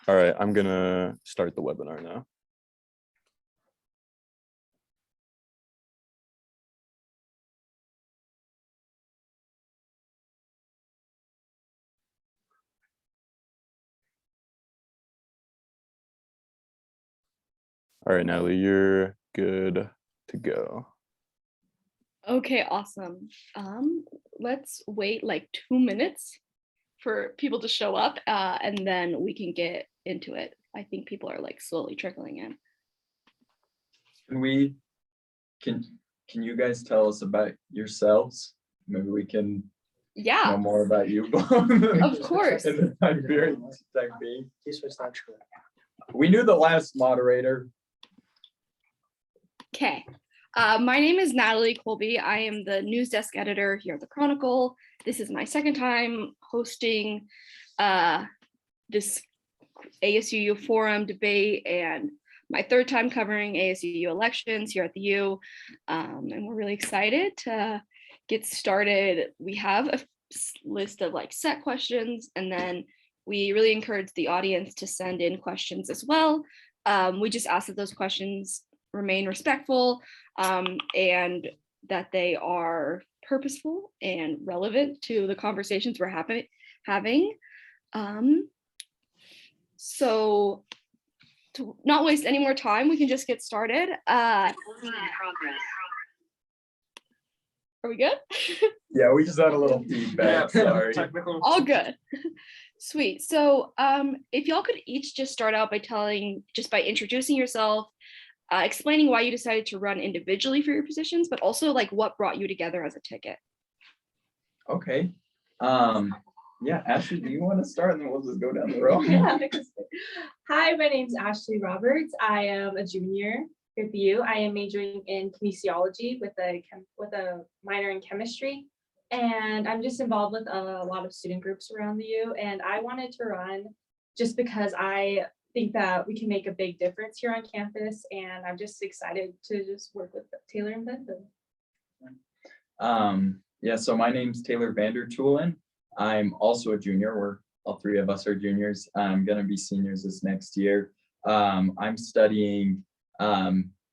All right, I'm gonna start the webinar now. All right, Natalie, you're good to go. Okay, awesome. Let's wait like 2 minutes for people to show up, and then we can get into it. I think people are like slowly trickling in. Can you guys tell us about yourselves? Maybe we can know Yeah, more about you. of course. In the time being. We knew the last moderator. Okay. My name is Natalie Colby. I am the news desk editor here at the Chronicle. This is my second time hosting this ASUU forum debate and my third time covering ASUU elections here at the U. And we're really excited to get started. We have a list of like set questions, and then we really encourage the audience to send in questions as well. We just ask that those questions remain respectful and that they are purposeful and relevant to the conversations we're having. So to not waste any more time, we can just get started. Are we good? Yeah, we just had a little feedback. Sorry. All good. Sweet. So if y'all could each just start out by by introducing yourself, explaining why you decided to run individually for your positions, but also like what brought you together as a ticket. Okay. Yeah, Ashlee, do you want to start, and then we'll just go down the road? Yeah. Hi, my name's Ashlee Roberts. I am a junior here at the U. I am majoring in kinesiology with a minor in chemistry, and I'm just involved with a lot of student groups around the U. And I wanted to run just because I think that we can make a big difference here on campus, and I'm just excited to just work with Taylor and Benvin. Yeah, so my name's Taylor VanderToolen. I'm also a junior. All three of us are juniors. I'm gonna be seniors this next year. I'm studying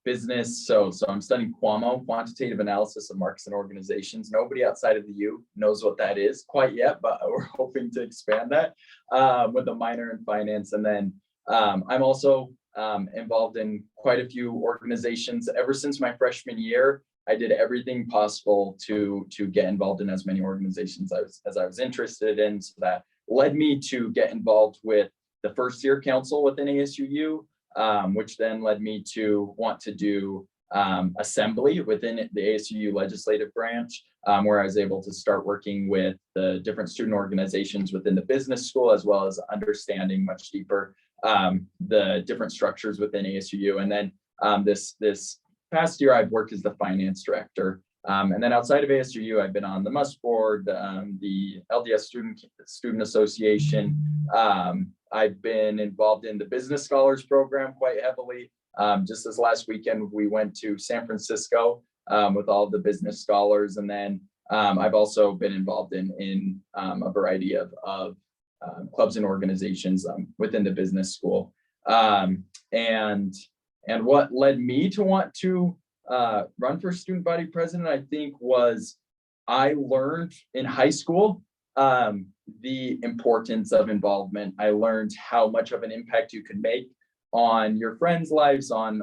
business, so I'm studying QAMO, quantitative analysis of markets and organizations. Nobody outside of the U knows what that is quite yet, but we're hoping to expand that with a minor in finance. And then I'm also involved in quite a few organizations. Ever since my freshman year, I did everything possible to get involved in as many organizations as I was interested in. So that led me to get involved with the first year council within ASUU, which then led me to want to do assembly within the ASUU legislative branch, where I was able to start working with the different student organizations within the business school, as well as understanding much deeper the different structures within ASUU. And then this past year, I've worked as the finance director. And then outside of ASUU, I've been on the MUS board, the LDS Student Association. I've been involved in the Business Scholars Program quite heavily. Just this last weekend, we went to San Francisco with all the business scholars. And then I've also been involved in a variety of clubs and organizations within the business school. And what led me to want to run for student body president, I think, was I learned in high school the importance of involvement. I learned how much of an impact you can make on your friends' lives, on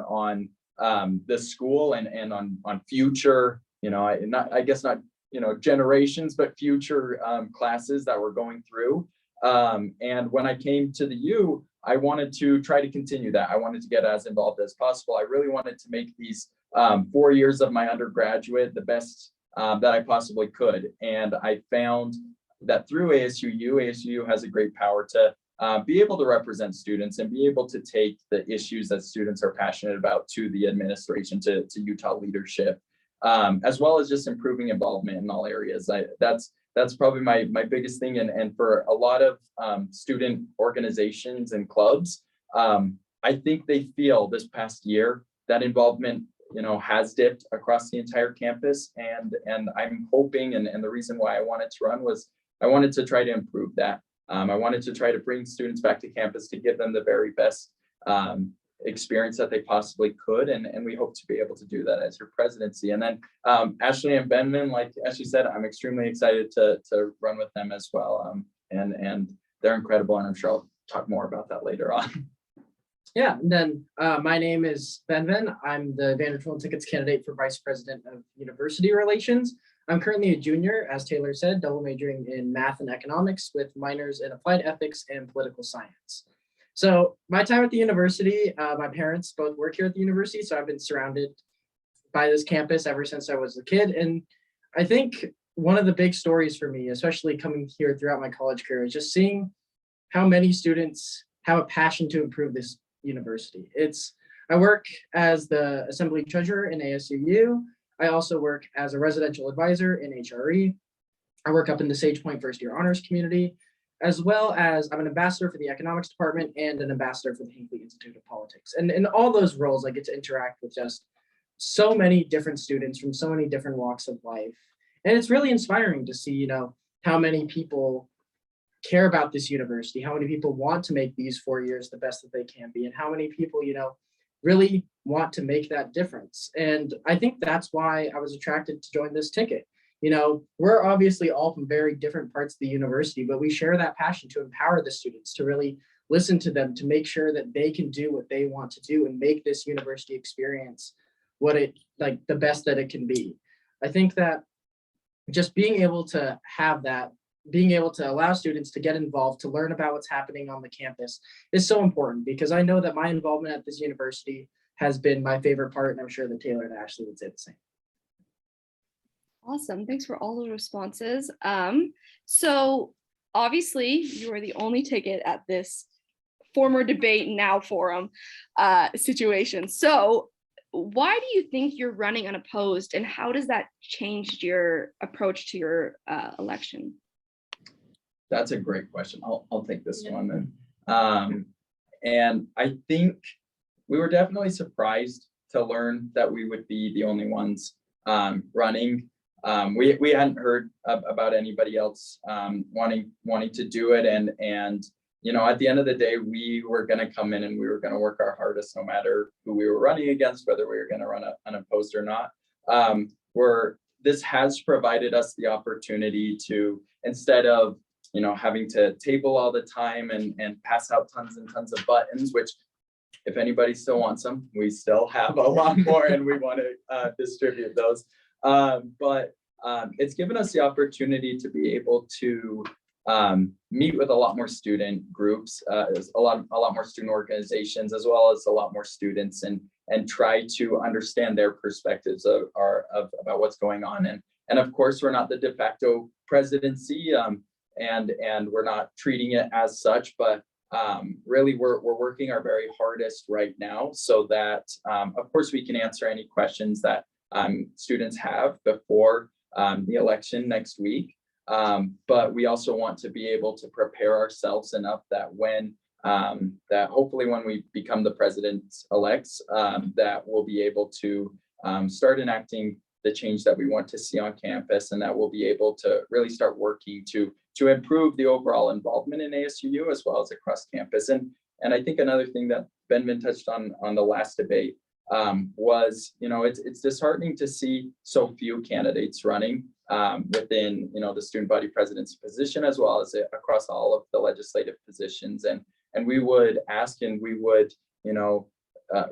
the school, and on future, I guess not generations, but future classes that we're going through. And when I came to the U, I wanted to try to continue that. I wanted to get as involved as possible. I really wanted to make these 4 years of my undergraduate the best that I possibly could. And I found that through ASUU has a great power to be able to represent students and be able to take the issues that students are passionate about to the administration, to Utah leadership, as well as just improving involvement in all areas. That's probably my biggest thing. And for a lot of student organizations and clubs, I think they feel this past year that involvement, has dipped across the entire campus. And I'm hoping, and the reason why I wanted to run was I wanted to try to improve that. I wanted to try to bring students back to campus to give them the very best experience that they possibly could. And we hope to be able to do that as your presidency. And then Ashlee and Benvin, like Ashlee said, I'm extremely excited to run with them as well. And they're incredible. And I'm sure I'll talk more about that later on. Yeah, and then my name is Benvin. I'm the VanderToolen Tickets candidate for Vice President of University Relations. I'm currently a junior, as Taylor said, double majoring in math and economics with minors in applied ethics and political science. So my time at the university, my parents both work here at the university, so I've been surrounded by this campus ever since I was a kid. And I think one of the big stories for me, especially coming here throughout my college career, is just seeing how many students have a passion to improve this university. I work as the assembly treasurer in ASUU. I also work as a residential advisor in HRE. I work up in the Sage Point first year honors community, as well as I'm an ambassador for the economics department and an ambassador for the Hinckley Institute of Politics. And in all those roles, I get to interact with just so many different students from so many different walks of life. And it's really inspiring to see, how many people care about this university, how many people want to make these 4 years the best that they can be, and how many people, really want to make that difference. And I think that's why I was attracted to join this ticket. We're obviously all from very different parts of the university, but we share that passion to empower the students, to really listen to them, to make sure that they can do what they want to do and make this university experience the best that it can be. I think that just being able to have that, being able to allow students to get involved, to learn about what's happening on the campus is so important, because I know that my involvement at this university has been my favorite part, and I'm sure that Taylor and Ashlee would say the same. Awesome. Thanks for all those responses. So obviously you are the only ticket at this former debate now forum situation. So why do you think you're running unopposed, and how does that change your approach to your election? That's a great question. I'll take this one then. And I think we were definitely surprised to learn that we would be the only ones running. We hadn't heard about anybody else wanting to do it, and at the end of the day, we were going to come in and we were going to work our hardest, no matter who we were running against, whether we were going to run unopposed or not. This has provided us the opportunity to, instead of having to table all the time and pass out tons and tons of buttons, which if anybody still wants them, we still have a lot more and we want to distribute those. But it's given us the opportunity to be able to meet with a lot more student groups, a lot more student organizations, as well as a lot more students, and try to understand their perspectives about what's going on. And of course, we're not the de facto presidency, and we're not treating it as such, but really we're working our very hardest right now so that of course we can answer any questions that students have before the election next week. But we also want to be able to prepare ourselves enough that that hopefully when we become the president-elects, that we'll be able to start enacting the change that we want to see on campus, and that we'll be able to really start working to improve the overall involvement in ASUU as well as across campus. And I think another thing that Benvin touched on the last debate was, it's disheartening to see so few candidates running within, the student body president's position, as well as across all of the legislative positions. And we would ask, and we would,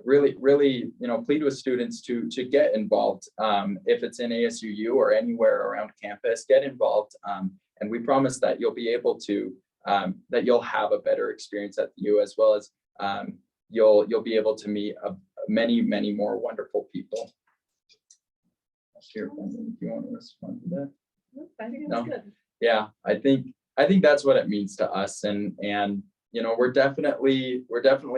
really, plead with students to get involved. If it's in ASUU or anywhere around campus, get involved. And we promise that you'll be able to, that you'll have a better experience at the U, as well as you'll be able to meet many, many more wonderful people. Here, do you want to respond to that? I think No? that's good. Yeah, I think that's what it means to us, and we're definitely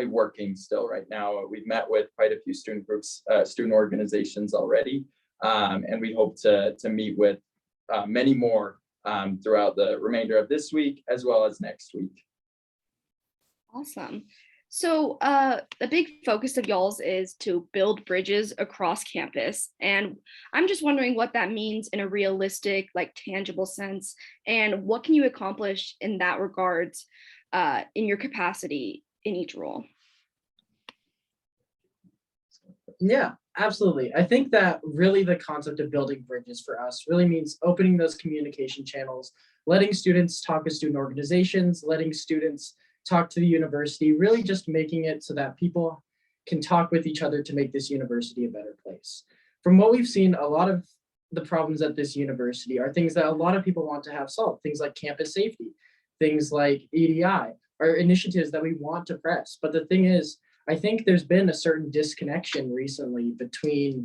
working still right now. We've met with quite a few student groups, student organizations already, and we hope to meet with many more throughout the remainder of this week as well as next week. Awesome. So a big focus of y'all's is to build bridges across campus. And I'm just wondering what that means in a realistic, like tangible sense, and what can you accomplish in that regards in your capacity in each role? Yeah, absolutely. I think that really the concept of building bridges for us really means opening those communication channels, letting students talk with student organizations, letting students talk to the university, really just making it so that people can talk with each other to make this university a better place. From what we've seen, a lot of the problems at this university are things that a lot of people want to have solved, things like campus safety, things like EDI, are initiatives that we want to press. But the thing is, I think there's been a certain disconnection recently between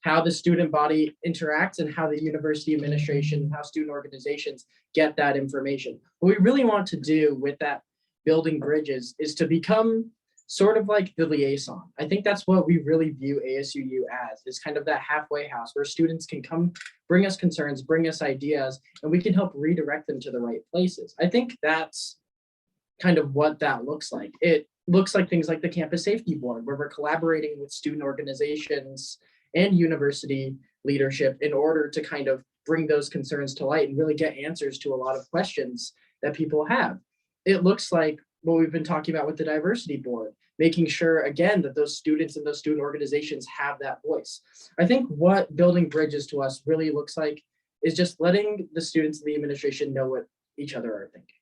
how the student body interacts and how the university administration, how student organizations get that information. What we really want to do with that building bridges is to become sort of like the liaison. I think that's what we really view ASUU as, is kind of that halfway house where students can come bring us concerns, bring us ideas, and we can help redirect them to the right places. I think that's kind of what that looks like. It looks like things like the campus safety board, where we're collaborating with student organizations and university leadership in order to kind of bring those concerns to light and really get answers to a lot of questions that people have. It looks like what we've been talking about with the diversity board, making sure again that those students and those student organizations have that voice. I think what building bridges to us really looks like is just letting the students and the administration know what each other are thinking.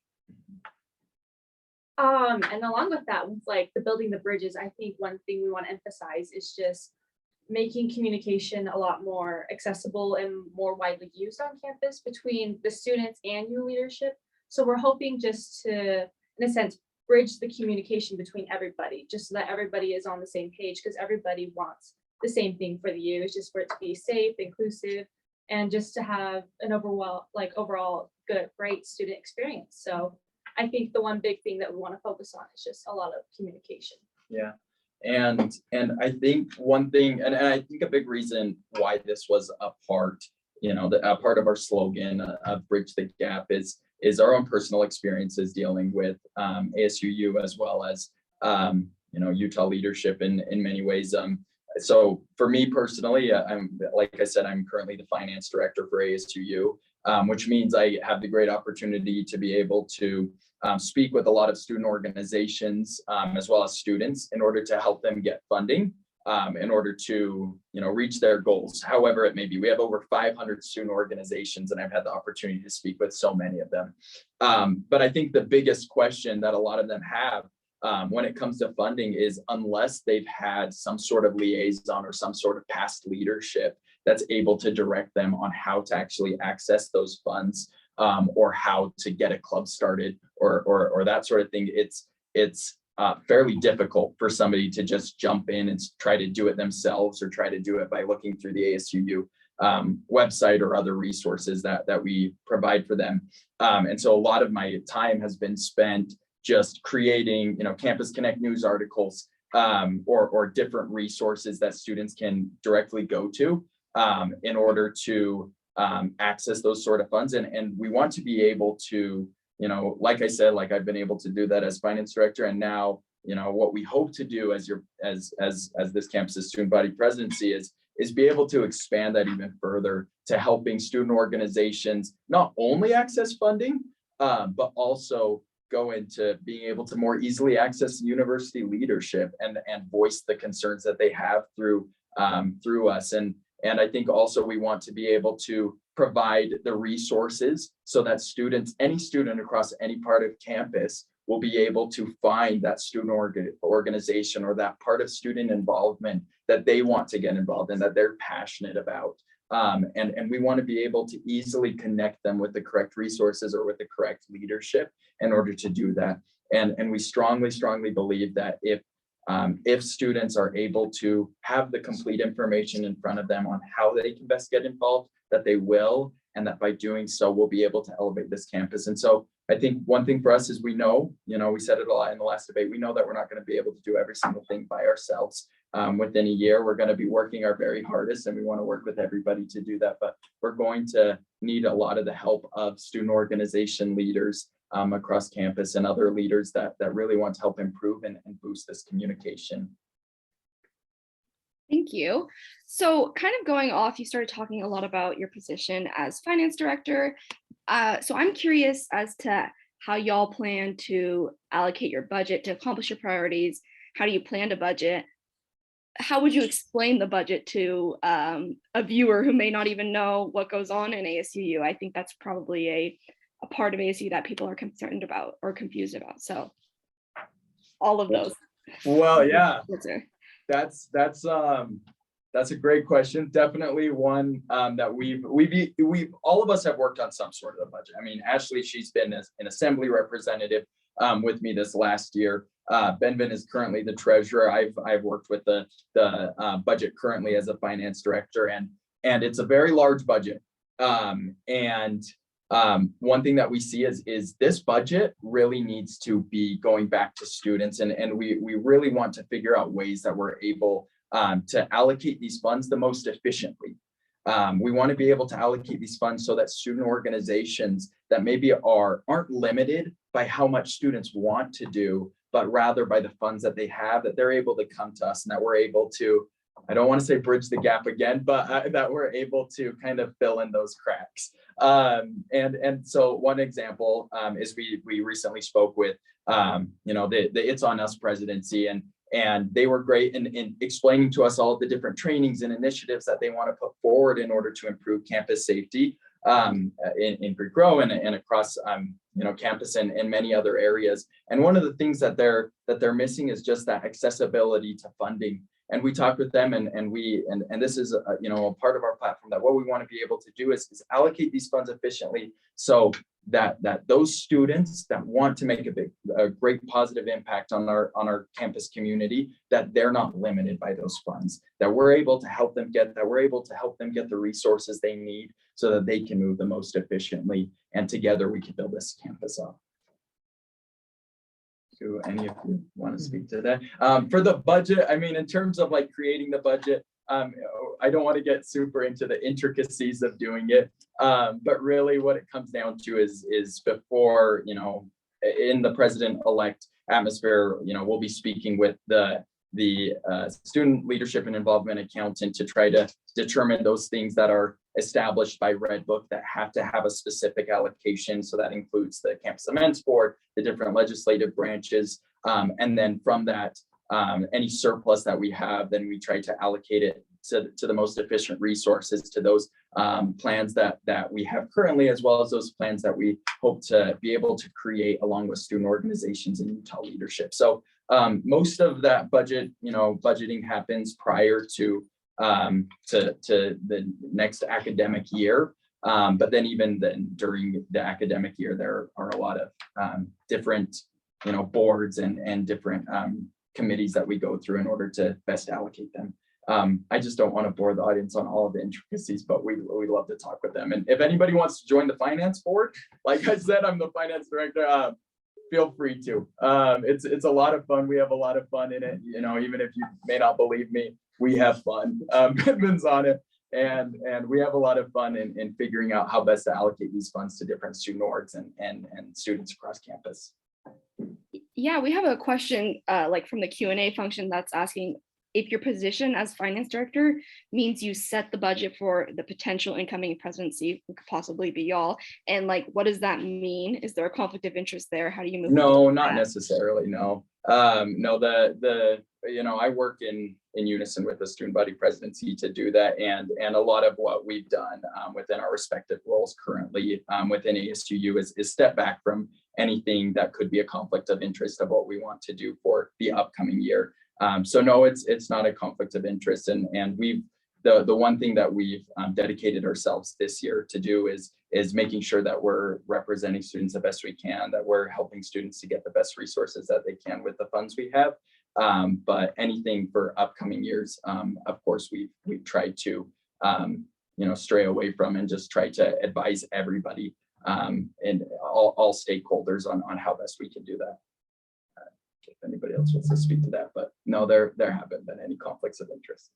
And along with that, with like the building the bridges, I think one thing we want to emphasize is just making communication a lot more accessible and more widely used on campus between the students and your leadership. So we're hoping just to, in a sense, bridge the communication between everybody, just so that everybody is on the same page, because everybody wants the same thing for the U. It's just for it to be safe, inclusive, and just to have an overall good, great student experience. So I think the one big thing that we want to focus on is just a lot of communication. Yeah. And I think one thing, and I think a big reason why this was a part, a part of our slogan of Bridge the Gap is our own personal experiences dealing with ASUU as well as Utah leadership in many ways. So for me personally, like I said, I'm currently the finance director for ASUU, which means I have the great opportunity to be able to speak with a lot of student organizations as well as students in order to help them get funding in order to reach their goals, however it may be. We have over 500 student organizations, and I've had the opportunity to speak with so many of them. But I think the biggest question that a lot of them have when it comes to funding is, unless they've had some sort of liaison or some sort of past leadership that's able to direct them on how to actually access those funds, or how to get a club started, or that sort of thing, it's fairly difficult for somebody to just jump in and try to do it themselves, or try to do it by looking through the ASUU website or other resources that we provide for them. And so a lot of my time has been spent just creating, Campus Connect news articles, or different resources that students can directly go to in order to access those sort of funds. And we want to be able to, like I said, like I've been able to do that as finance director. And now, what we hope to do as this campus's student body presidency is be able to expand that even further to helping student organizations not only access funding, but also go into being able to more easily access university leadership and voice the concerns that they have through us. And I think also we want to be able to provide the resources so that any student across any part of campus will be able to find that student organization or that part of student involvement that they want to get involved in, that they're passionate about. And we want to be able to easily connect them with the correct resources or with the correct leadership in order to do that. And we strongly believe that if students are able to have the complete information in front of them on how they can best get involved, that they will, and that by doing so, we'll be able to elevate this campus. And so I think one thing for us is we know, we said it a lot in the last debate, we know that we're not going to be able to do every single thing by ourselves. Within a year, we're going to be working our very hardest, and we want to work with everybody to do that. But we're going to need a lot of the help of student organization leaders across campus and other leaders that really want to help improve and boost this communication. Thank you. So kind of going off, you started talking a lot about your position as finance director. So I'm curious as to how y'all plan to allocate your budget to accomplish your priorities. How do you plan to budget? How would you explain the budget to a viewer who may not even know what goes on in ASUU? I think that's probably a part of ASU that people are concerned about or confused about. So all of those. Well, yeah. That's a great question. Definitely one that we've all of us have worked on some sort of a budget. I mean, Ashlee, she's been an assembly representative with me this last year. Benvin is currently the treasurer. I've worked with the budget currently as a finance director, and it's a very large budget. One thing that we see is this budget really needs to be going back to students, and we really want to figure out ways that we're able to allocate these funds the most efficiently. We want to be able to allocate these funds so that student organizations that maybe aren't limited by how much students want to do, but rather by the funds that they have, that they're able to come to us and that we're able to, I don't want to say bridge the gap again, but that we're able to kind of fill in those cracks. And so one example is we recently spoke with, the It's On Us presidency, and they were great in explaining to us all of the different trainings and initiatives that they want to put forward in order to improve campus safety in Greek Row and across campus and many other areas. And one of the things that they're missing is just that accessibility to funding. And we talked with them, and this is a part of our platform, that what we want to be able to do is allocate these funds efficiently so that those students that want to make a great positive impact on our campus community, that they're not limited by those funds, that we're able to help them get the resources they need so that they can move the most efficiently, and together we can build this campus up. Do any of you want to speak to that? For the budget, I mean, in terms of like creating the budget, I don't want to get super into the intricacies of doing it, but really what it comes down to is before, in the president-elect atmosphere, we'll be speaking with the student leadership and involvement accountant to try to determine those things that are established by Red Book that have to have a specific allocation. So that includes the campus amends board, the different legislative branches, and then from that, any surplus that we have, then we try to allocate it to the most efficient resources, to those plans that we have currently, as well as those plans that we hope to be able to create along with student organizations and Utah leadership. So most of that budget, budgeting happens prior to the next academic year. But then even then during the academic year, there are a lot of different, boards and different committees that we go through in order to best allocate them. I just don't want to bore the audience on all of the intricacies, but we love to talk with them. And if anybody wants to join the finance board, like I said, I'm the finance director. Feel free to. It's a lot of fun. We have a lot of fun in it. Even if you may not believe me, we have fun. Benvin's on it, and we have a lot of fun in figuring out how best to allocate these funds to different student orgs and students across campus. Yeah, we have a question from the Q&A function that's asking if your position as finance director means you set the budget for the potential incoming presidency, who could possibly be y'all, and what does that mean? Is there a conflict of interest there? How do you move? No, not necessarily. No, I work in unison with the student body presidency to do that, and a lot of what we've done within our respective roles currently within ASUU is step back from anything that could be a conflict of interest of what we want to do for the upcoming year. So no, it's not a conflict of interest, and the one thing that we've dedicated ourselves this year to do is making sure that we're representing students the best we can, that we're helping students to get the best resources that they can with the funds we have. But anything for upcoming years, of course, we've tried to stray away from and just try to advise everybody and all stakeholders on how best we can do that. If anybody else wants to speak to that, but no, there haven't been any conflicts of interest.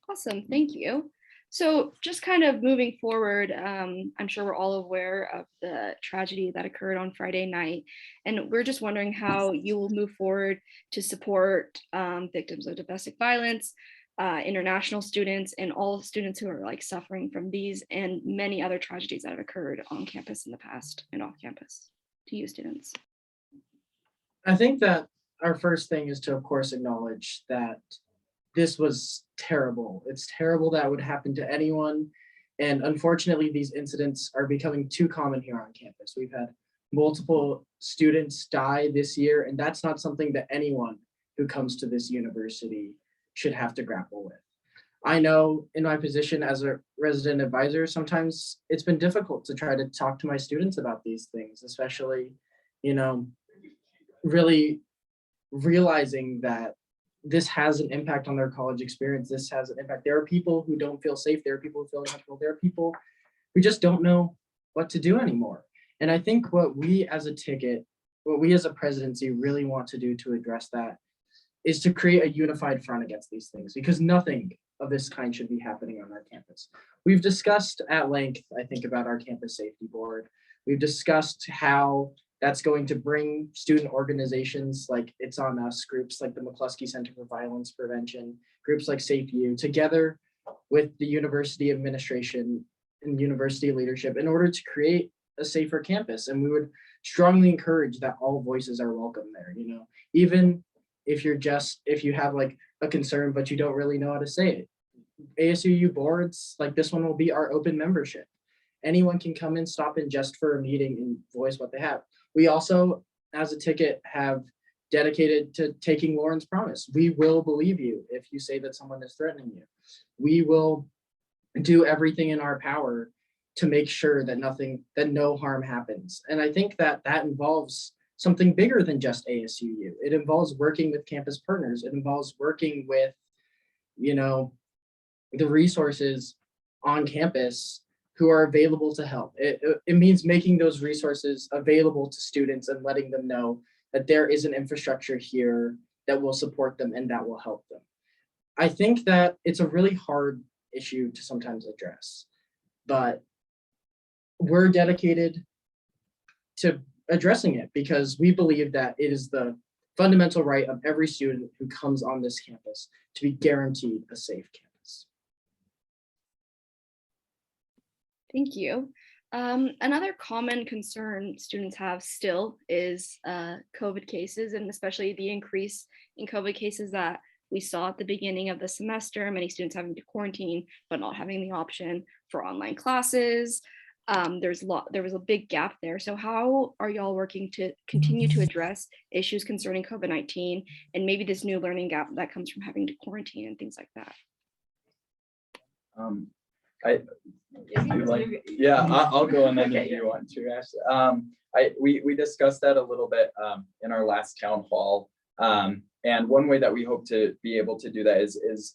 Awesome, thank you. So just kind of moving forward, I'm sure we're all aware of the tragedy that occurred on Friday night, and we're just wondering how you will move forward to support victims of domestic violence, international students, and all students who are like suffering from these and many other tragedies that have occurred on campus in the past and off campus to you students. I think that our first thing is to, of course, acknowledge that this was terrible. It's terrible that would happen to anyone. And unfortunately, these incidents are becoming too common here on campus. We've had multiple students die this year, and that's not something that anyone who comes to this university should have to grapple with. I know in my position as a resident advisor, sometimes it's been difficult to try to talk to my students about these things, especially, really realizing that this has an impact on their college experience. This has an impact. There are people who don't feel safe. There are people who feel uncomfortable. There are people who just don't know what to do anymore. And I think what we as a presidency really want to do to address that is to create a unified front against these things, because nothing of this kind should be happening on our campus. We've discussed at length, I think, about our campus safety board. We've discussed how that's going to bring student organizations like It's On Us, groups like the McCluskey Center for Violence Prevention, groups like SafeU, together with the university administration and university leadership in order to create a safer campus. And we would strongly encourage that all voices are welcome there, even if you have like a concern, but you don't really know how to say it. ASUU boards like this one will be our open membership. Anyone can come in, stop in just for a meeting and voice what they have. We also, as a ticket, have dedicated to taking Lauren's promise. We will believe you if you say that someone is threatening you. We will do everything in our power to make sure that no harm happens. And I think that involves something bigger than just ASUU. It involves working with campus partners. It involves working with, the resources on campus who are available to help. It means making those resources available to students and letting them know that there is an infrastructure here that will support them and that will help them. I think that it's a really hard issue to sometimes address, but we're dedicated to addressing it because we believe that it is the fundamental right of every student who comes on this campus to be guaranteed a safe campus. Thank you. Another common concern students have still is COVID cases, and especially the increase in COVID cases that we saw at the beginning of the semester, many students having to quarantine, but not having the option for online classes. There was a big gap there. So how are y'all working to continue to address issues concerning COVID-19 and maybe this new learning gap that comes from having to quarantine and things like that? I'll go and then if you want to, Ashlee. We discussed that a little bit in our last town hall. And one way that we hope to be able to do that is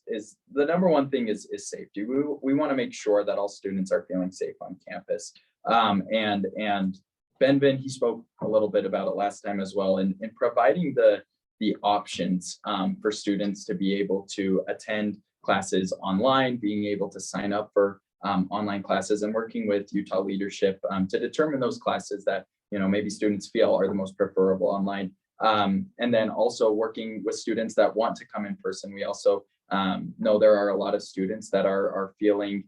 the number one thing is safety. We want to make sure that all students are feeling safe on campus. And Benvin, he spoke a little bit about it last time as well, in providing the options for students to be able to attend classes online, being able to sign up for online classes, and working with Utah leadership to determine those classes that maybe students feel are the most preferable online. And then also working with students that want to come in person. We also know there are a lot of students that are feeling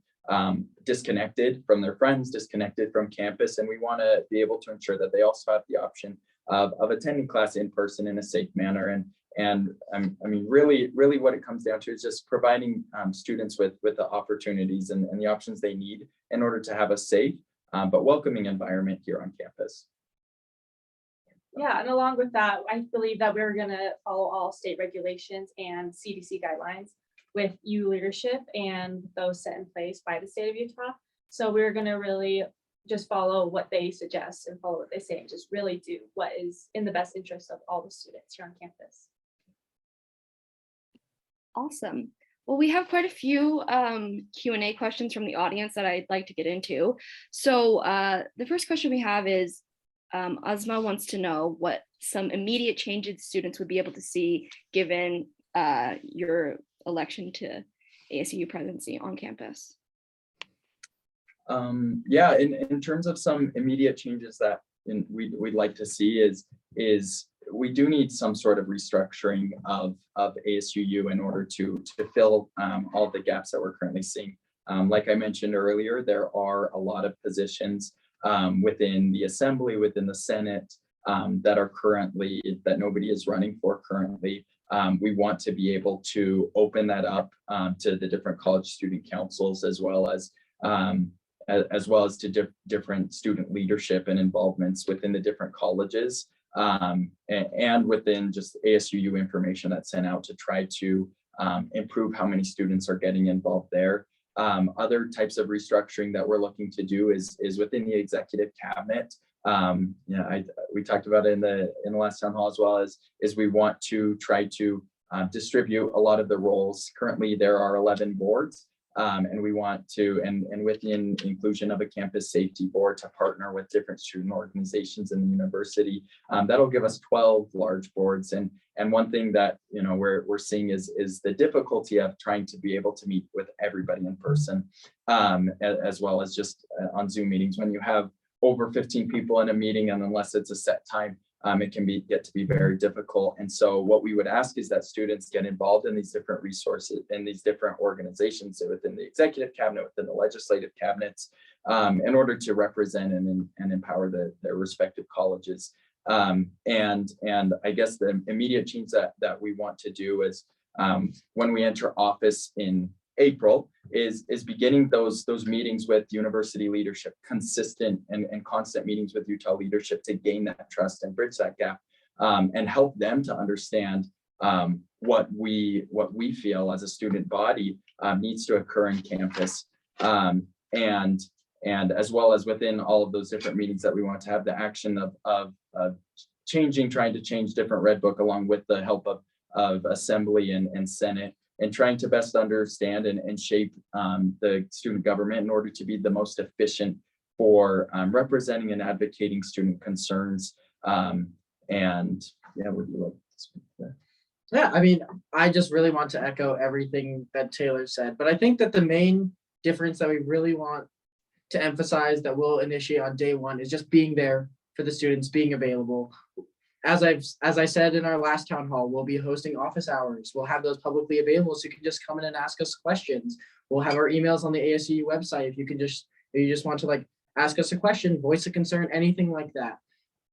disconnected from their friends, disconnected from campus, and we want to be able to ensure that they also have the option of attending class in person in a safe manner. And I mean, really what it comes down to is just providing students with the opportunities and the options they need in order to have a safe but welcoming environment here on campus. Yeah, and along with that, I believe that we're going to follow all state regulations and CDC guidelines with U leadership and those set in place by the state of Utah. So we're going to really just follow what they suggest and follow what they say and just really do what is in the best interest of all the students here on campus. Awesome. Well, we have quite a few Q&A questions from the audience that I'd like to get into. So the first question we have is, Asma wants to know what some immediate changes students would be able to see given your election to ASUU presidency on campus. Yeah, in terms of some immediate changes that we'd like to see is we do need some sort of restructuring of ASUU in order to fill all the gaps that we're currently seeing. Like I mentioned earlier, there are a lot of positions within the assembly, within the Senate, that nobody is running for currently. We want to be able to open that up to the different college student councils, as well as to different student leadership and involvements within the different colleges, and within just ASUU information that's sent out to try to improve how many students are getting involved there. Other types of restructuring that we're looking to do is within the executive cabinet. We talked about it in the last town hall, as well as we want to try to distribute a lot of the roles. Currently, there are 11 boards, and we want to, and with the inclusion of a campus safety board to partner with different student organizations in the university, that'll give us 12 large boards. And one thing that we're seeing is the difficulty of trying to be able to meet with everybody in person, as well as just on Zoom meetings. When you have over 15 people in a meeting, and unless it's a set time, it can get to be very difficult. And so what we would ask is that students get involved in these different resources, in these different organizations within the executive cabinet, within the legislative cabinets, in order to represent and empower their respective colleges. And I guess the immediate change that we want to do is when we enter office in April is beginning those meetings with university leadership, consistent and constant meetings with Utah leadership to gain that trust and bridge that gap, and help them to understand what we feel as a student body needs to occur in campus, and as well as within all of those different meetings that we want to have the action of trying to change different red book, along with the help of assembly and Senate, and trying to best understand and shape the student government in order to be the most efficient for representing and advocating student concerns. Would you like to speak to that? Yeah, I mean, I just really want to echo everything that Taylor said, but I think that the main difference that we really want to emphasize that we'll initiate on day one is just being there for the students, being available. As I said in our last town hall, we'll be hosting office hours. We'll have those publicly available, so you can just come in and ask us questions. We'll have our emails on the ASUU website if you just want to ask us a question, voice a concern, anything like that.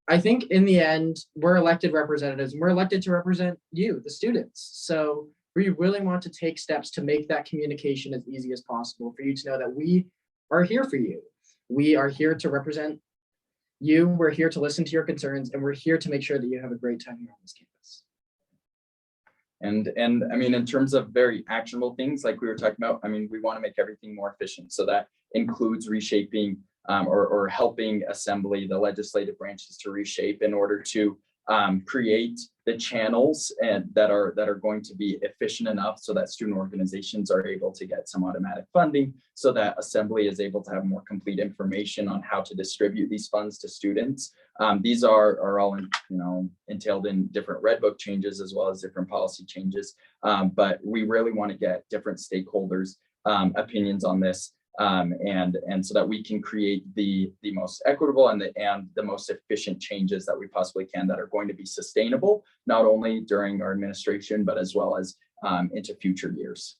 I think in the end, we're elected representatives, and we're elected to represent you, the students. So we really want to take steps to make that communication as easy as possible for you to know that we are here for you. We are here to represent you, we're here to listen to your concerns, and we're here to make sure that you have a great time here on this campus. And I mean, in terms of very actionable things like we were talking about, I mean, we want to make everything more efficient. So that includes reshaping or helping assembly, the legislative branches, to reshape in order to create the channels that are going to be efficient enough so that student organizations are able to get some automatic funding, so that assembly is able to have more complete information on how to distribute these funds to students. These are all entailed in different red book changes, as well as different policy changes. But we really want to get different stakeholders' opinions on this. And so that we can create the most equitable and the most efficient changes that we possibly can, that are going to be sustainable, not only during our administration, but as well as into future years.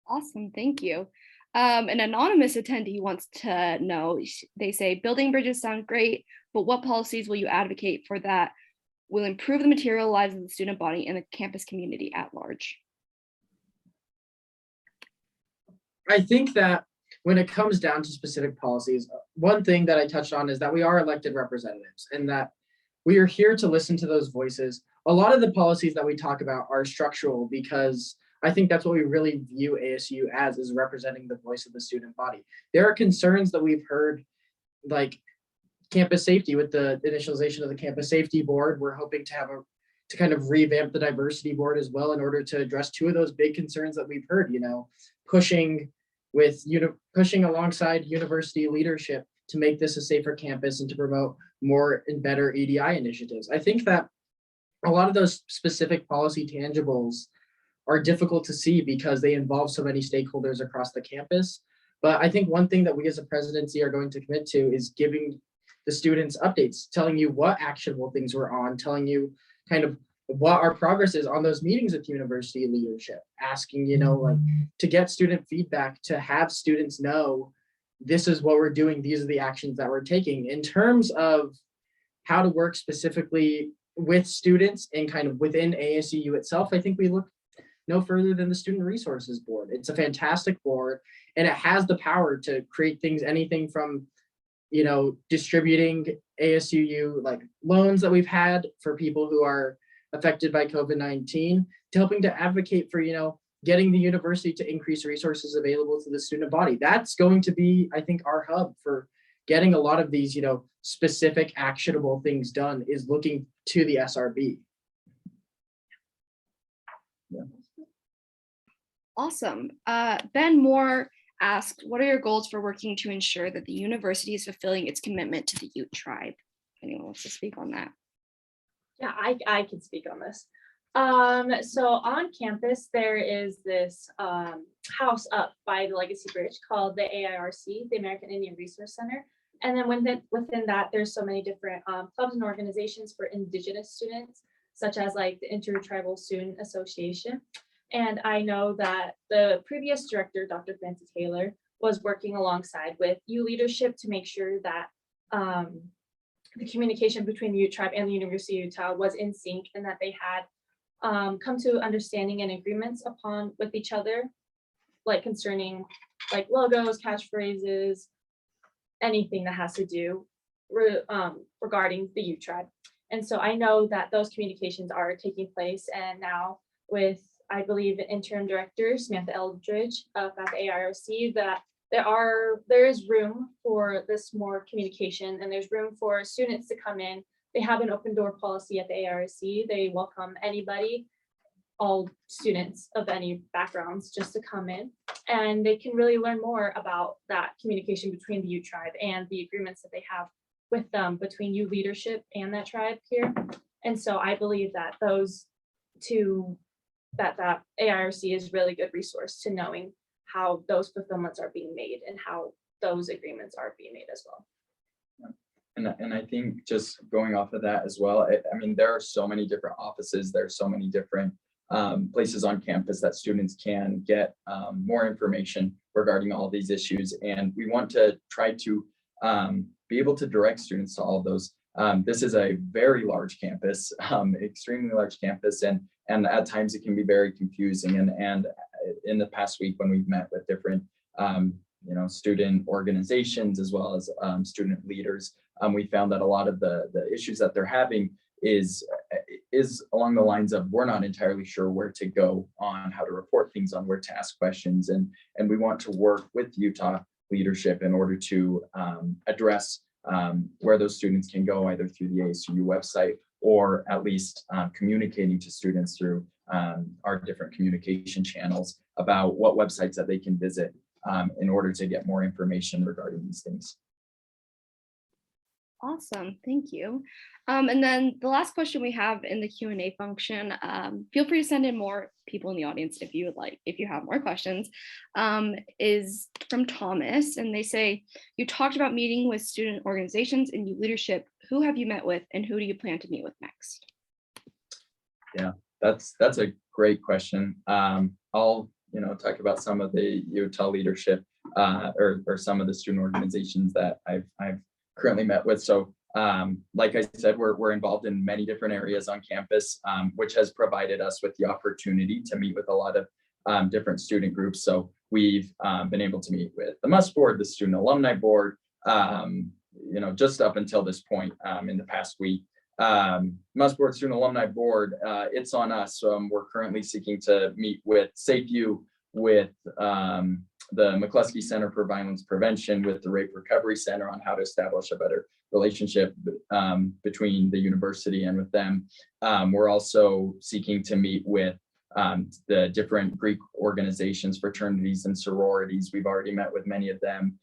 Awesome, thank you. An anonymous attendee wants to know, they say, building bridges sound great, but what policies will you advocate for that will improve the material lives of the student body and the campus community at large? I think that when it comes down to specific policies, one thing that I touched on is that we are elected representatives, and that we are here to listen to those voices. A lot of the policies that we talk about are structural, because I think that's what we really view ASU as, is representing the voice of the student body. There are concerns that we've heard, like campus safety. With the initialization of the campus safety board, we're hoping to kind of revamp the diversity board as well, in order to address two of those big concerns that we've heard, pushing alongside university leadership to make this a safer campus and to promote more and better EDI initiatives. I think that a lot of those specific policy tangibles are difficult to see because they involve so many stakeholders across the campus. But I think one thing that we as a presidency are going to commit to is giving the students updates, telling you what actionable things we're on, telling you kind of what our progress is on those meetings with university leadership, asking, like to get student feedback, to have students know this is what we're doing, these are the actions that we're taking. In terms of how to work specifically with students and kind of within ASUU itself, I think we look no further than the Student Resources Board. It's a fantastic board, and it has the power to create things, anything from, distributing ASUU like loans that we've had for people who are affected by COVID-19, to helping to advocate for, getting the university to increase resources available to the student body. That's going to be, I think, our hub for getting a lot of these, specific actionable things done, is looking to the SRB. Yeah. Awesome. Ben Moore asked, what are your goals for working to ensure that the university is fulfilling its commitment to the Ute tribe? Anyone wants to speak on that? Yeah, I can speak on this. So on campus, there is this house up by the Legacy Bridge called the AIRC, the American Indian Resource Center. And then within that, there's so many different clubs and organizations for Indigenous students, such as like the Intertribal Student Association. And I know that the previous director, Dr. Francie Taylor, was working alongside with U leadership to make sure that the communication between the Ute tribe and the University of Utah was in sync, and that they had come to understanding and agreements with each other, like concerning like logos, catchphrases, anything that has to do regarding the Ute tribe. And so I know that those communications are taking place, and now with, I believe, interim director Samantha Eldridge at the AIRC, that there is room for this more communication, and there's room for students to come in. They have an open door policy at the AIRC. They welcome anybody, all students of any backgrounds, just to come in, and they can really learn more about that communication between the Ute tribe and the agreements that they have with them between U leadership and that tribe here. And so I believe that those two, that AIRC is really good resource to knowing how those fulfillments are being made and how those agreements are being made as well. And I think just going off of that as well, I mean, there are so many different offices, there's so many different places on campus that students can get more information regarding all these issues. And we want to try to be able to direct students to all of those. This is a very large campus, extremely large campus, and at times it can be very confusing. And in the past week, when we've met with different student organizations as well as student leaders, we found that a lot of the issues that they're having is along the lines of, we're not entirely sure where to go on how to report things, on where to ask questions, and we want to work with Utah leadership in order to address where those students can go, either through the ASUU website or at least communicating to students through our different communication channels about what websites that they can visit in order to get more information regarding these things. Awesome, thank you. And then the last question we have in the Q&A function, feel free to send in more people in the audience if you would like, if you have more questions, is from Thomas. And they say, you talked about meeting with student organizations and U leadership. Who have you met with, and who do you plan to meet with next? Yeah, that's a great question. I'll talk about some of the Utah leadership or some of the student organizations that I've currently met with. So like I said, we're involved in many different areas on campus, which has provided us with the opportunity to meet with a lot of different student groups. So we've been able to meet with the MUS board, the Student Alumni Board, just up until this point in the past week. MUS board, Student Alumni Board, it's on us. We're currently seeking to meet with SafeU, with the McCluskey Center for Violence Prevention, with the Rape Recovery Center on how to establish a better relationship between the university and with them. We're also seeking to meet with the different Greek organizations, fraternities, and sororities. We've already met with many of them.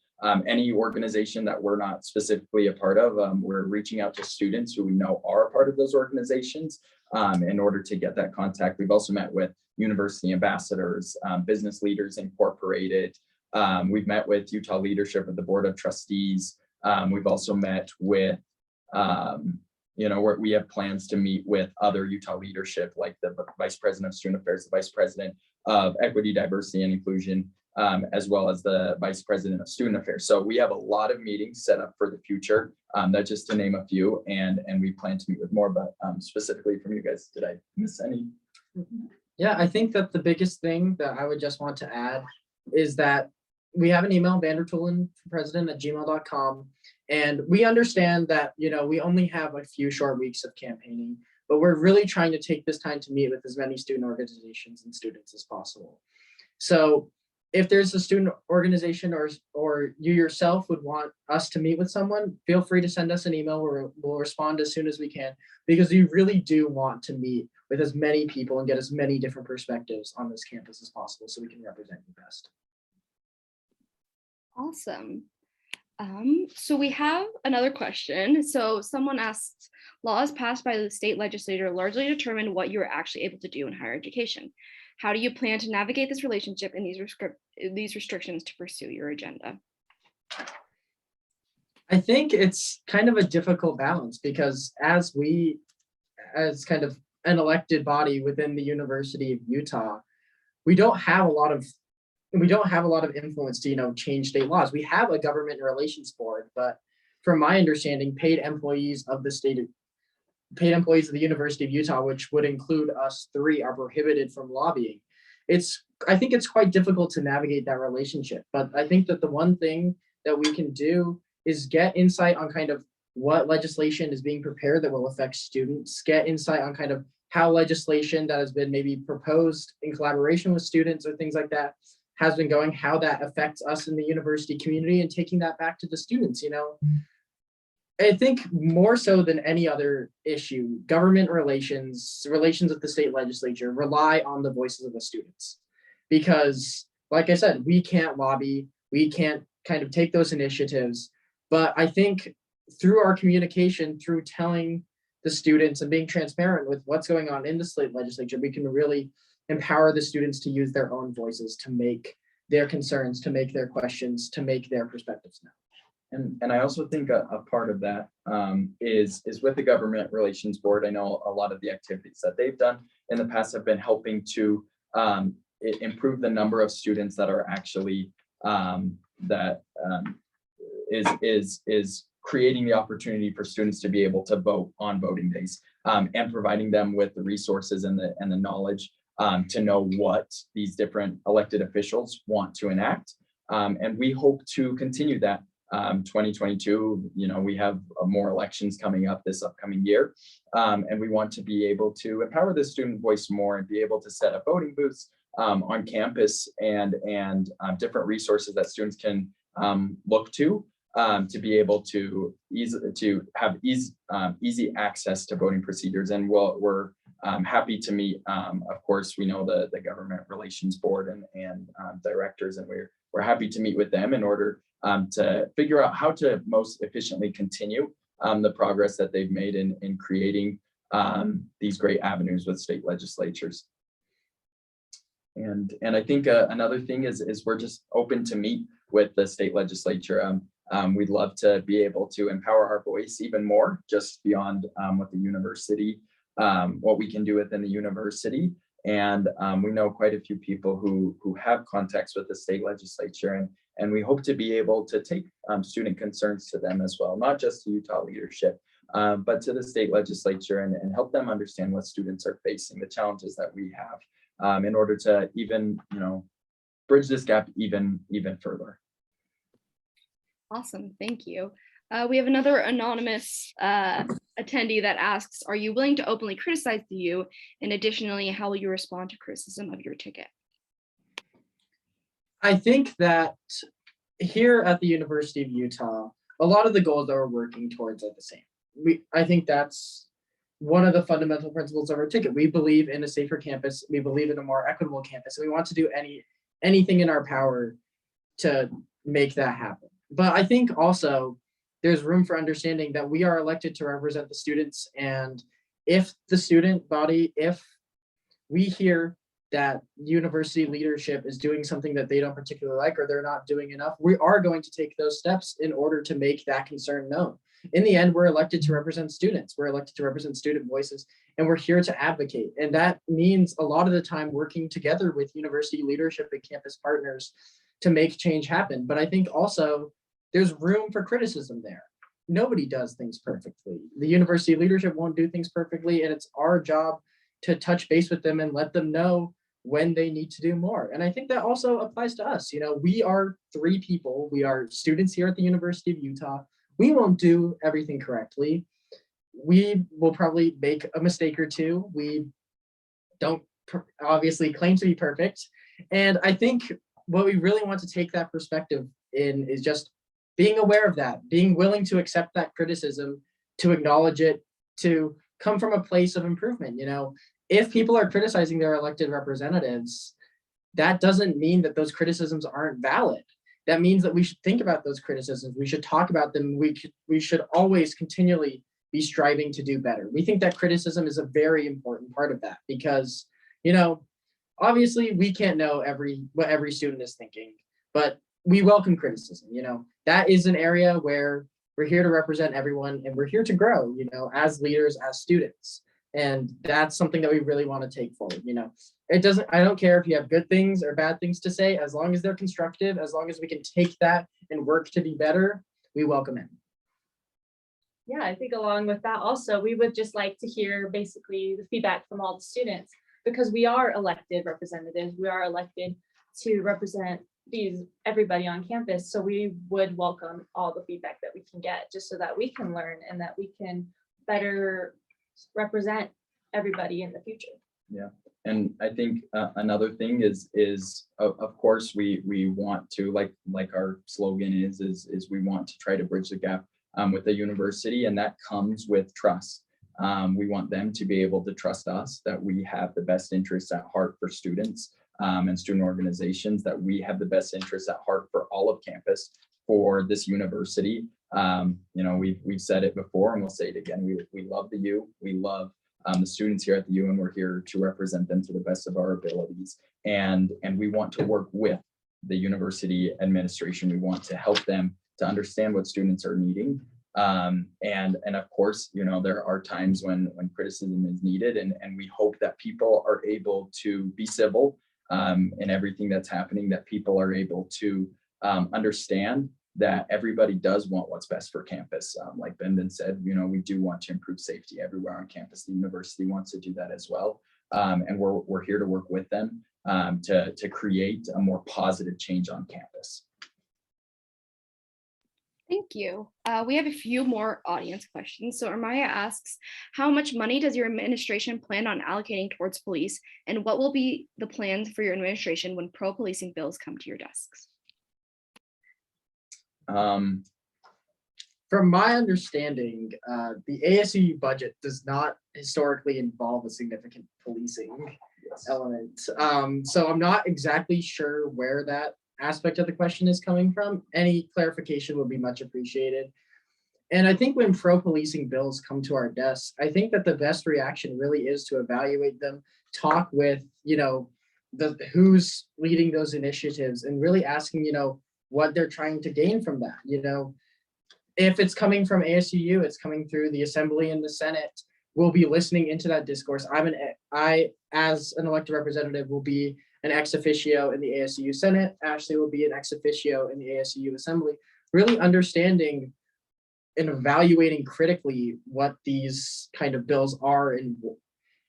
Any organization that we're not specifically a part of, we're reaching out to students who we know are a part of those organizations in order to get that contact. We've also met with university ambassadors, business leaders incorporated, We've met with Utah leadership at the Board of Trustees. We've also met with, we have plans to meet with other Utah leadership, like the Vice President of Student Affairs, the Vice President of Equity, Diversity, and Inclusion, as well as the Vice President of Student Affairs. So we have a lot of meetings set up for the future. That's just to name a few, and we plan to meet with more. But specifically from you guys, did I miss any? Yeah, I think that the biggest thing that I would just want to add is that we have an email, VanderToolen@gmail.com, and we understand that, we only have a few short weeks of campaigning, but we're really trying to take this time to meet with as many student organizations and students as possible. So if there's a student organization or you yourself would want us to meet with someone, feel free to send us an email. We'll respond as soon as we can, because we really do want to meet with as many people and get as many different perspectives on this campus as possible so we can represent you best. Awesome. So we have another question. So someone asked, laws passed by the state legislature largely determine what you are actually able to do in higher education. How do you plan to navigate this relationship and these restrictions to pursue your agenda? I think it's kind of a difficult balance, because as kind of an elected body within the University of Utah, we don't have a lot of influence to, change state laws. We have a government relations board, but from my understanding, paid employees of the University of Utah, which would include us three, are prohibited from lobbying. I think it's quite difficult to navigate that relationship, but I think that the one thing that we can do is get insight on kind of what legislation is being prepared that will affect students, get insight on kind of how legislation that has been maybe proposed in collaboration with students or things like that has been going, how that affects us in the university community, and taking that back to the students. I think more so than any other issue, government relations with the state legislature rely on the voices of the students, because like I said, we can't lobby, we can't kind of take those initiatives, but I think through our communication, through telling the students and being transparent with what's going on in the state legislature, we can really empower the students to use their own voices, to make their concerns, to make their questions, to make their perspectives known. And I also think a part of that is with the government relations board. I know a lot of the activities that they've done in the past have been helping to improve the number of students that are actually is creating the opportunity for students to be able to vote on voting days, and providing them with the resources and the knowledge to know what these different elected officials want to enact. And we hope to continue that. 2022, we have more elections coming up this upcoming year. And we want to be able to empower the student voice more and be able to set up voting booths on campus and different resources that students can look to be able to have easy access to voting procedures. And we're happy to meet. Of course, we know the government relations board and directors, and we're happy to meet with them in order to figure out how to most efficiently continue the progress that they've made in creating these great avenues with state legislatures. And I think another thing is we're just open to meet with the state legislature. We'd love to be able to empower our voice even more, just beyond what the university, what we can do within the university. And we know quite a few people who have contacts with the state legislature, and we hope to be able to take student concerns to them as well, not just to Utah leadership, but to the state legislature, and help them understand what students are facing, the challenges that we have, in order to even, bridge this gap even further. Awesome, thank you. We have another anonymous attendee that asks, are you willing to openly criticize the U? And additionally, how will you respond to criticism of your ticket? I think that here at the University of Utah, a lot of the goals that we're working towards are the same. I think that's one of the fundamental principles of our ticket. We believe in a safer campus. We believe in a more equitable campus. And we want to do anything in our power to make that happen. But I think also there's room for understanding that we are elected to represent the students. And if the student body, if we hear that university leadership is doing something that they don't particularly like, or they're not doing enough, we are going to take those steps in order to make that concern known. In the end, we're elected to represent students. We're elected to represent student voices, and we're here to advocate. And that means a lot of the time working together with university leadership and campus partners to make change happen. But I think also there's room for criticism there. Nobody does things perfectly. The university leadership won't do things perfectly, and it's our job to touch base with them and let them know when they need to do more. And I think that also applies to us. You know, we are 3 people. We are students here at the University of Utah. We won't do everything correctly. We will probably make a mistake or two. We don't obviously claim to be perfect. And I think what we really want to take that perspective in is just being aware of that, being willing to accept that criticism, to acknowledge it, to come from a place of improvement. You know, if people are criticizing their elected representatives, that doesn't mean that those criticisms aren't valid. That means that we should think about those criticisms. We should talk about them. We should always continually be striving to do better. We think that criticism is a very important part of that because, you know, obviously we can't know what every student is thinking, but we welcome criticism. You know, that is an area where we're here to represent everyone and we're here to grow, you know, as leaders, as students. And that's something that we really want to take forward. You know, I don't care if you have good things or bad things to say, as long as they're constructive, as long as we can take that and work to be better, we welcome it. Yeah, I think along with that also, we would just like to hear basically the feedback from all the students, because we are elected representatives. We are elected to represent everybody on campus. So we would welcome all the feedback that we can get, just so that we can learn and that we can better represent everybody in the future. Yeah, and I think another thing is of course we want to, like our slogan is we want to try to bridge the gap with the university, and that comes with trust. We want them to be able to trust us that we have the best interests at heart for students and student organizations, that we have the best interests at heart for all of campus, for this university. You know, we've said it before and we'll say it again. We love the U. We love the students here at the U, and we're here to represent them to the best of our abilities. And we want to work with the university administration. We want to help them to understand what students are needing. And of course, you know, there are times when criticism is needed, and we hope that people are able to be civil in everything that's happening, that people are able to understand that everybody does want what's best for campus. Like Benvin said, you know, we do want to improve safety everywhere on campus. The university wants to do that as well. And we're here to work with them to create a more positive change on campus. Thank you. We have a few more audience questions. So Armaya asks, how much money does your administration plan on allocating towards police? And what will be the plans for your administration when pro-policing bills come to your desks? From my understanding, the ASUU budget does not historically involve a significant policing element. So I'm not exactly sure where that aspect of the question is coming from. Any clarification would be much appreciated. And I think when pro-policing bills come to our desks, I think that the best reaction really is to evaluate them, talk with, you know, who's leading those initiatives, and really asking, you know, what they're trying to gain from that. You know, if it's coming from ASUU, it's coming through the Assembly and the Senate, we'll be listening into that discourse. I, as an elected representative, will be an ex officio in the ASUU Senate. Ashlee will be an ex officio in the ASUU Assembly, really understanding and evaluating critically what these kind of bills are and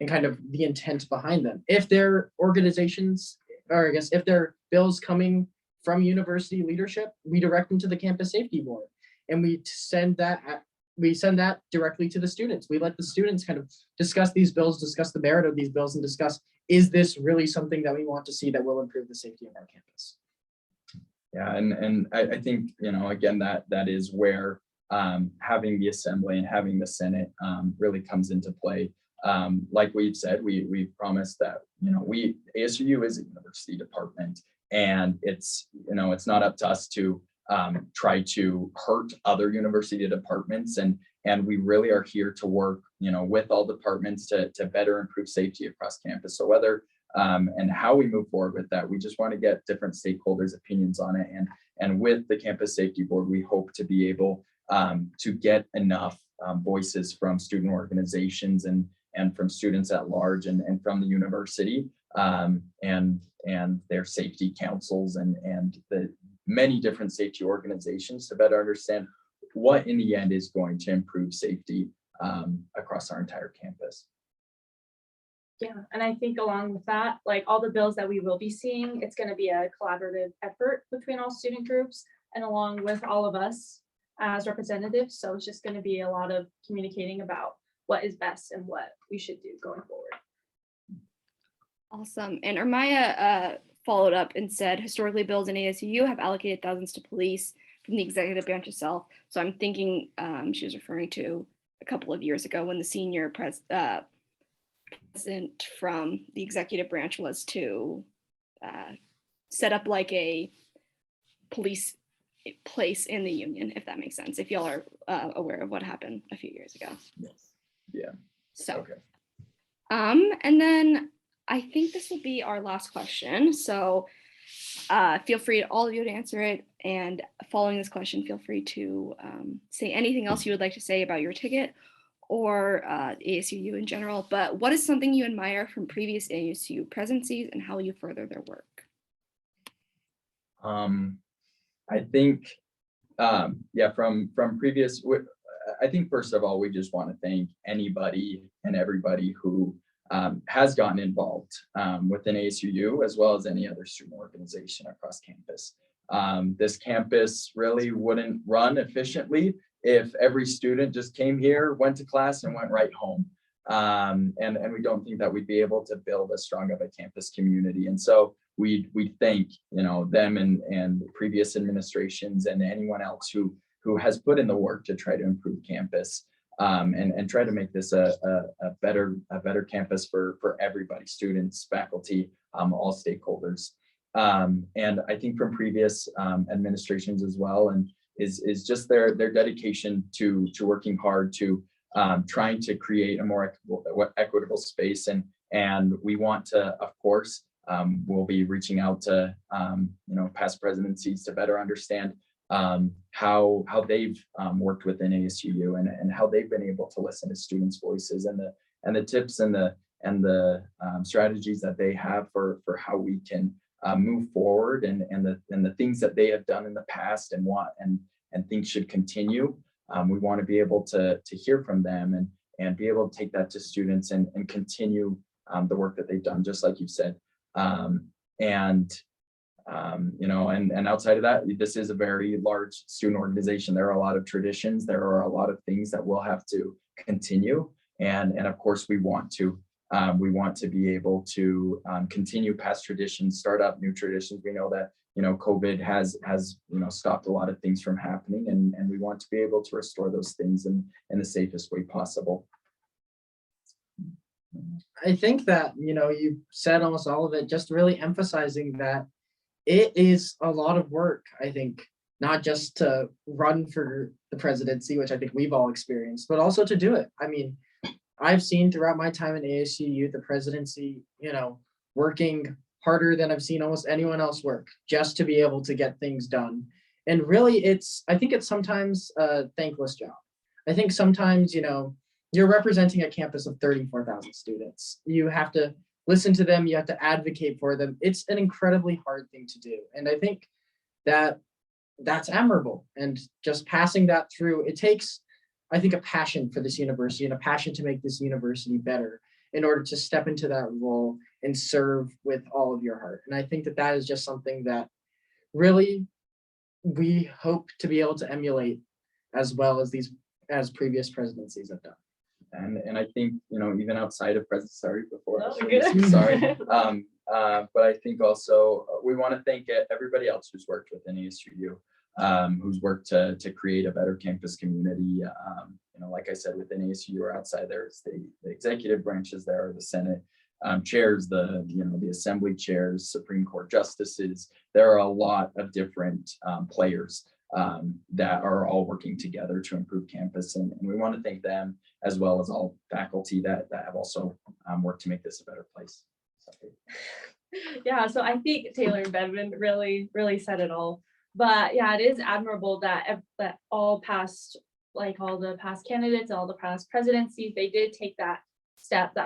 kind of the intent behind them. If they're organizations, or I guess if they're bills coming from university leadership, we direct them to the Campus Safety Board, and we send that directly to the students. We let the students kind of discuss these bills, discuss the merit of these bills, and discuss, is this really something that we want to see that will improve the safety of our campus? Yeah, and I think, you know, again, that is where having the Assembly and having the Senate really comes into play. Like we've said, we've promised that, you know, ASUU is a university department, and it's, you know, it's not up to us to try to hurt other university departments, and we really are here to work, you know, with all departments to better improve safety across campus. So whether and how we move forward with that. We just want to get different stakeholders' opinions on it. And with the Campus Safety Board, we hope to be able to get enough voices from student organizations and from students at large and from the university and their safety councils and the many different safety organizations to better understand what in the end is going to improve safety across our entire campus. Yeah, and I think along with that, like all the bills that we will be seeing, it's going to be a collaborative effort between all student groups and along with all of us as representatives. So it's just going to be a lot of communicating about what is best and what we should do going forward. Awesome. And Armaya followed up and said, historically, bills in ASUU have allocated thousands to police from the executive branch itself. So I'm thinking she was referring to a couple of years ago when the senior president from the executive branch was to set up like a police place in the union, if that makes sense, if y'all are aware of what happened a few years ago. Yes. Yeah. So, Okay. and then I think this will be our last question. So feel free, all of you, to answer it. And following this question, feel free to say anything else you would like to say about your ticket or ASUU in general. But what is something you admire from previous ASUU presidencies and how will you further their work? I think, yeah, from previous, I think first of all, we just want to thank anybody and everybody who has gotten involved within ASUU as well as any other student organization across campus. This campus really wouldn't run efficiently if every student just came here, went to class and went right home. And we don't think that we'd be able to build as strong of a campus community. And so we thank, you know, them and previous administrations and anyone else who has put in the work to try to improve campus and try to make this a better campus for everybody, students, faculty, all stakeholders. And I think from previous administrations as well, and is just their dedication to working hard to trying to create a more equitable space. And we want to, of course, we'll be reaching out to you know, past presidencies to better understand how they've worked within ASUU and how they've been able to listen to students' voices and the tips and the strategies that they have for how we can move forward and the things that they have done in the past and think should continue. We want to be able to hear from them and be able to take that to students and continue the work that they've done, just like you said. You know, and outside of that, this is a very large student organization. There are a lot of traditions. There are a lot of things that we'll have to continue. And of course, we want to be able to continue past traditions, start up new traditions. We know that, you know, COVID has you know, stopped a lot of things from happening, and we want to be able to restore those things in the safest way possible. I think that, you know, you said almost all of it, just really emphasizing that it is a lot of work, I think, not just to run for the presidency, which I think we've all experienced, but also to do it. I mean, I've seen throughout my time in ASUU, the presidency, you know, working harder than I've seen almost anyone else work just to be able to get things done. And really, I think it's sometimes a thankless job. I think sometimes, you know, you're representing a campus of 34,000 students. You have to listen to them, you have to advocate for them. It's an incredibly hard thing to do. And I think that that's admirable. And just passing that through, it takes, I think, a passion for this university and a passion to make this university better in order to step into that role and serve with all of your heart. And I think that that is just something that really we hope to be able to emulate as well as previous presidencies have done. And I think, you know, even outside of sorry, but I think also we want to thank everybody else who's worked within ASUU, who's worked to create a better campus community. You know, like I said, within ASUU or outside, there's the executive branches, there are the Senate chairs, the assembly chairs, Supreme Court justices. There are a lot of different players that are all working together to improve campus, and we want to thank them as well as all faculty that have also worked to make this a better place. Yeah, so I think Taylor and Benvin really said it all. But yeah, it is admirable that all past, like all the past candidates, all the past presidencies, they did take that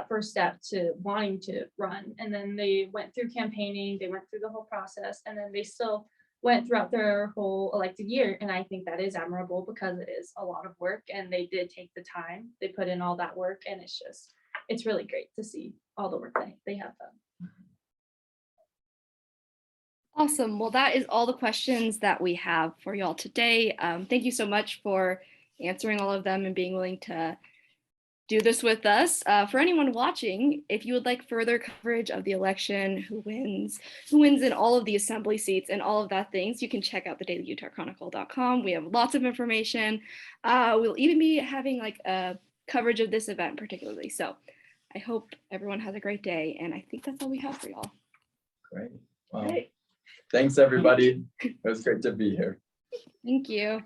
first step to wanting to run. And then they went through campaigning, they went through the whole process, and then they still went throughout their whole elected year. And I think that is admirable because it is a lot of work and they did take the time, they put in all that work, and it's really great to see all the work that they have done. Awesome. Well, that is all the questions that we have for y'all today. Thank you so much for answering all of them and being willing to do this with us. For anyone watching, if you would like further coverage of the election, who wins in all of the assembly seats and all of that things, you can check out the dailyutahchronicle.com. We have lots of information. We'll even be having like a coverage of this event particularly. So I hope everyone has a great day. And I think that's all we have for y'all. Great. Well, Great. thanks everybody. It was great to be here. Thank you.